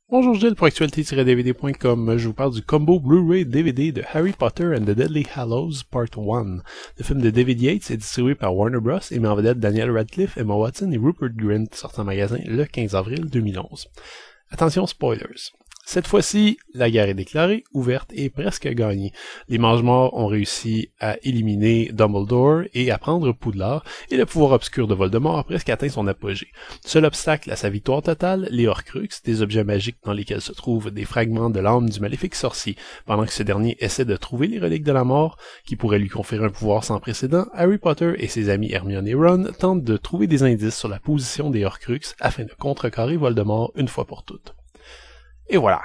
Bonjour Gilles pour actualité-dvd.com. Je vous parle du combo Blu-ray DVD de Harry Potter and the Deadly Hallows Part 1. Le film de David Yates est distribué par Warner Bros. Et met en vedette Daniel Radcliffe, Emma Watson et Rupert Grint, sorti en magasin le 15 avril 2011. Attention spoilers. Cette fois-ci, la guerre est déclarée, ouverte et presque gagnée. Les Mange-Morts ont réussi à éliminer Dumbledore et à prendre Poudlard, et le pouvoir obscur de Voldemort a presque atteint son apogée. Seul obstacle à sa victoire totale, les Horcruxes, des objets magiques dans lesquels se trouvent des fragments de l'âme du maléfique sorcier. Pendant que ce dernier essaie de trouver les reliques de la mort, qui pourraient lui conférer un pouvoir sans précédent, Harry Potter et ses amis Hermione et Ron tentent de trouver des indices sur la position des Horcruxes afin de contrecarrer Voldemort une fois pour toutes. Et voilà.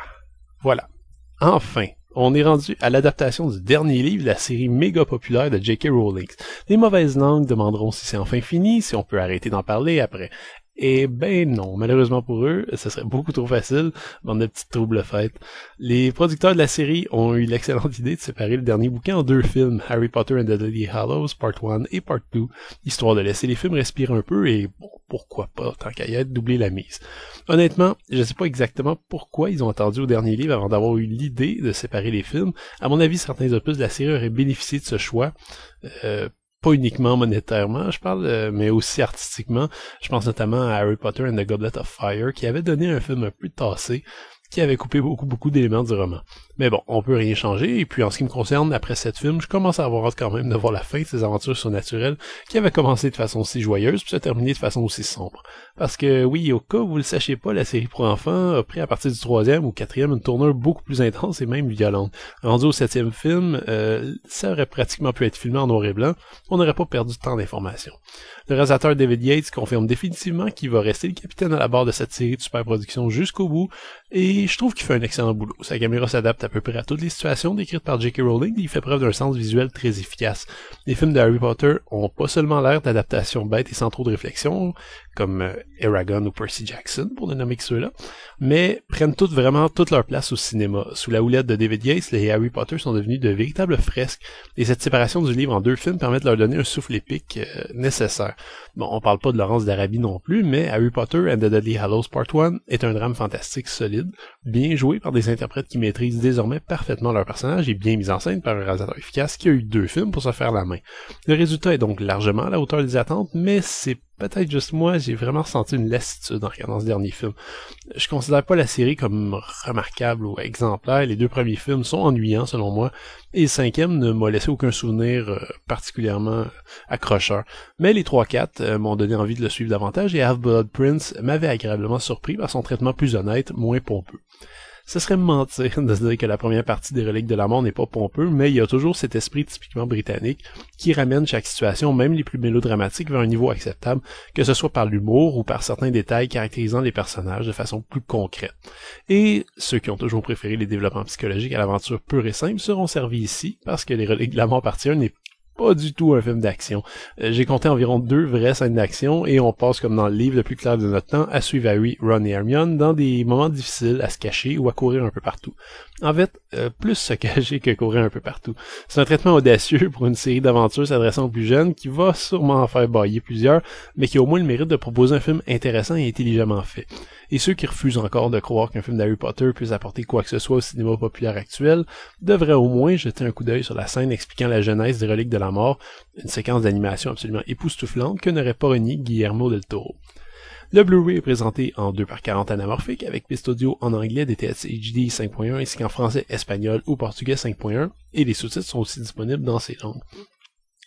Enfin, on est rendu à l'adaptation du dernier livre de la série méga populaire de J.K. Rowling. Les mauvaises langues demanderont si c'est enfin fini, si on peut arrêter d'en parler après. Eh ben non, malheureusement pour eux, ce serait beaucoup trop facile, bande de petites troubles fêtes. Les producteurs de la série ont eu l'excellente idée de séparer le dernier bouquin en deux films, Harry Potter and the Deadly Hallows Part 1 et Part 2, histoire de laisser les films respirer un peu et, bon, pourquoi pas, tant qu'à y être, doubler la mise. Honnêtement, je sais pas exactement pourquoi ils ont attendu au dernier livre avant d'avoir eu l'idée de séparer les films. À mon avis, certains opus de la série auraient bénéficié de ce choix, pas uniquement monétairement, je parle, mais aussi artistiquement. Je pense notamment à Harry Potter and the Goblet of Fire, qui avait donné un film un peu tassé, qui avait coupé beaucoup d'éléments du roman. Mais bon, on peut rien changer, et puis en ce qui me concerne, après cette film, je commence à avoir hâte quand même de voir la fin de ces aventures surnaturelles, qui avaient commencé de façon si joyeuse, puis se terminé de façon aussi sombre. Parce que oui, au cas où vous le sachiez pas, la série pour enfants a pris à partir du 3e ou 4e une tournure beaucoup plus intense et même violente. Rendu au 7e film, ça aurait pratiquement pu être filmé en noir et blanc, on n'aurait pas perdu tant d'informations. Le réalisateur David Yates confirme définitivement qu'il va rester le capitaine à la barre de cette série de superproduction jusqu'au bout, et je trouve qu'il fait un excellent boulot. Sa caméra s'adapte à peu près à toutes les situations décrites par J.K. Rowling, et il fait preuve d'un sens visuel très efficace. Les films de Harry Potter ont pas seulement l'air d'adaptations bêtes et sans trop de réflexion, comme Eragon ou Percy Jackson, pour ne nommer que ceux-là, mais prennent vraiment toute leur place au cinéma. Sous la houlette de David Yates, les Harry Potter sont devenus de véritables fresques, et cette séparation du livre en deux films permet de leur donner un souffle épique nécessaire. Bon, on parle pas de Laurence d'Arabie non plus, mais Harry Potter and the Deadly Hallows Part 1 est un drame fantastique solide, bien joué par des interprètes qui maîtrisent désormais parfaitement leur personnage et bien mis en scène par un réalisateur efficace qui a eu deux films pour se faire la main. Le résultat est donc largement à la hauteur des attentes, mais c'est peut-être juste moi, j'ai vraiment ressenti une lassitude en regardant ce dernier film. Je considère pas la série comme remarquable ou exemplaire, les deux premiers films sont ennuyants selon moi, et le cinquième ne m'a laissé aucun souvenir particulièrement accrocheur. Mais les 3-4 m'ont donné envie de le suivre davantage, et Half-Blood Prince m'avait agréablement surpris par son traitement plus honnête, moins pompeux. Ce serait me mentir de se dire que la première partie des Reliques de la Mort n'est pas pompeux, mais il y a toujours cet esprit typiquement britannique qui ramène chaque situation, même les plus mélodramatiques, vers un niveau acceptable, que ce soit par l'humour ou par certains détails caractérisant les personnages de façon plus concrète. Et ceux qui ont toujours préféré les développements psychologiques à l'aventure pure et simple seront servis ici, parce que les Reliques de la Mort partie 1 n'est pas du tout un film d'action. J'ai compté environ 2 vraies scènes d'action et on passe comme dans le livre le plus clair de notre temps à suivre Harry, Ron et Hermione dans des moments difficiles à se cacher ou à courir un peu partout. En fait, plus se cacher que courir un peu partout. C'est un traitement audacieux pour une série d'aventures s'adressant aux plus jeunes qui va sûrement en faire bâiller plusieurs, mais qui a au moins le mérite de proposer un film intéressant et intelligemment fait. Et ceux qui refusent encore de croire qu'un film d'Harry Potter puisse apporter quoi que ce soit au cinéma populaire actuel devraient au moins jeter un coup d'œil sur la scène expliquant la genèse des Reliques de la Mort, une séquence d'animation absolument époustouflante que n'aurait pas renié Guillermo del Toro. Le Blu-ray est présenté en 2x40 anamorphique avec piste audio en anglais DTS HD 5.1 ainsi qu'en français, espagnol ou portugais 5.1 et les sous-titres sont aussi disponibles dans ces langues.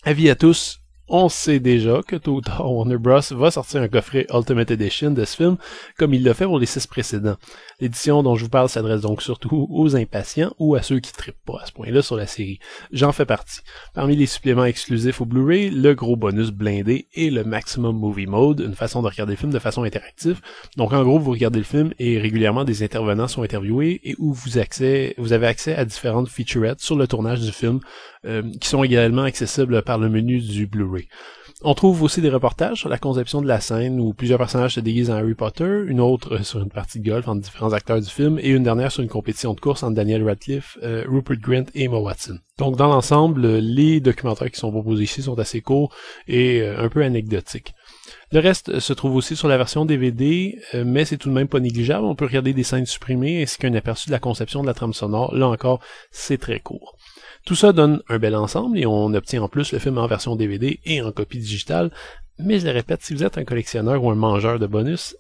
Avis à tous, on sait déjà que tôt ou tard Warner Bros va sortir un coffret Ultimate Edition de ce film, comme il l'a fait pour les 6 précédents. L'édition dont je vous parle s'adresse donc surtout aux impatients ou à ceux qui trippent pas à ce point-là sur la série. J'en fais partie. Parmi les suppléments exclusifs au Blu-ray, le gros bonus blindé et le Maximum Movie Mode, une façon de regarder le film de façon interactive. Donc en gros, vous regardez le film et régulièrement des intervenants sont interviewés et où vous avez accès à différentes featurettes sur le tournage du film qui sont également accessibles par le menu du Blu-ray. On trouve aussi des reportages sur la conception de la scène où plusieurs personnages se déguisent en Harry Potter, une autre sur une partie de golf entre différents acteurs du film et une dernière sur une compétition de course entre Daniel Radcliffe, Rupert Grint et Emma Watson. Donc dans l'ensemble, les documentaires qui sont proposés ici sont assez courts et un peu anecdotiques. Le reste se trouve aussi sur la version DVD, mais c'est tout de même pas négligeable. On peut regarder des scènes supprimées ainsi qu'un aperçu de la conception de la trame sonore. Là encore, c'est très court. Tout ça donne un bel ensemble et on obtient en plus le film en version DVD et en copie digitale. Mais je le répète, si vous êtes un collectionneur ou un mangeur de bonus,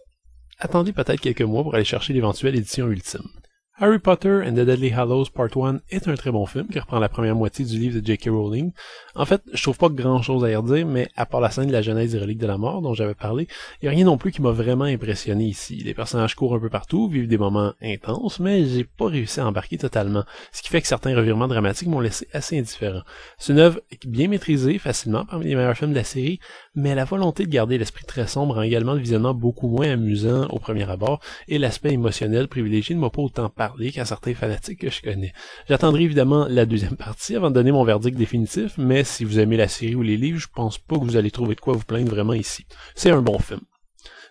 attendez peut-être quelques mois pour aller chercher l'éventuelle édition ultime. Harry Potter and the Deadly Hallows Part 1 est un très bon film qui reprend la première moitié du livre de J.K. Rowling. En fait, je trouve pas grand chose à y redire, mais à part la scène de la genèse des reliques de la mort dont j'avais parlé, il y a rien non plus qui m'a vraiment impressionné ici. Les personnages courent un peu partout, vivent des moments intenses, mais j'ai pas réussi à embarquer totalement, ce qui fait que certains revirements dramatiques m'ont laissé assez indifférent. C'est une œuvre bien maîtrisée, facilement parmi les meilleurs films de la série, mais la volonté de garder l'esprit très sombre rend également le visionnement beaucoup moins amusant au premier abord, et l'aspect émotionnel privilégié ne m'a pas autant parler qu'à certains fanatiques que je connais. J'attendrai évidemment la deuxième partie avant de donner mon verdict définitif, mais si vous aimez la série ou les livres, je pense pas que vous allez trouver de quoi vous plaindre vraiment ici. C'est un bon film.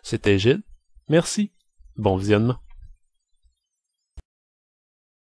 C'était Gilles. Merci. Bon visionnement.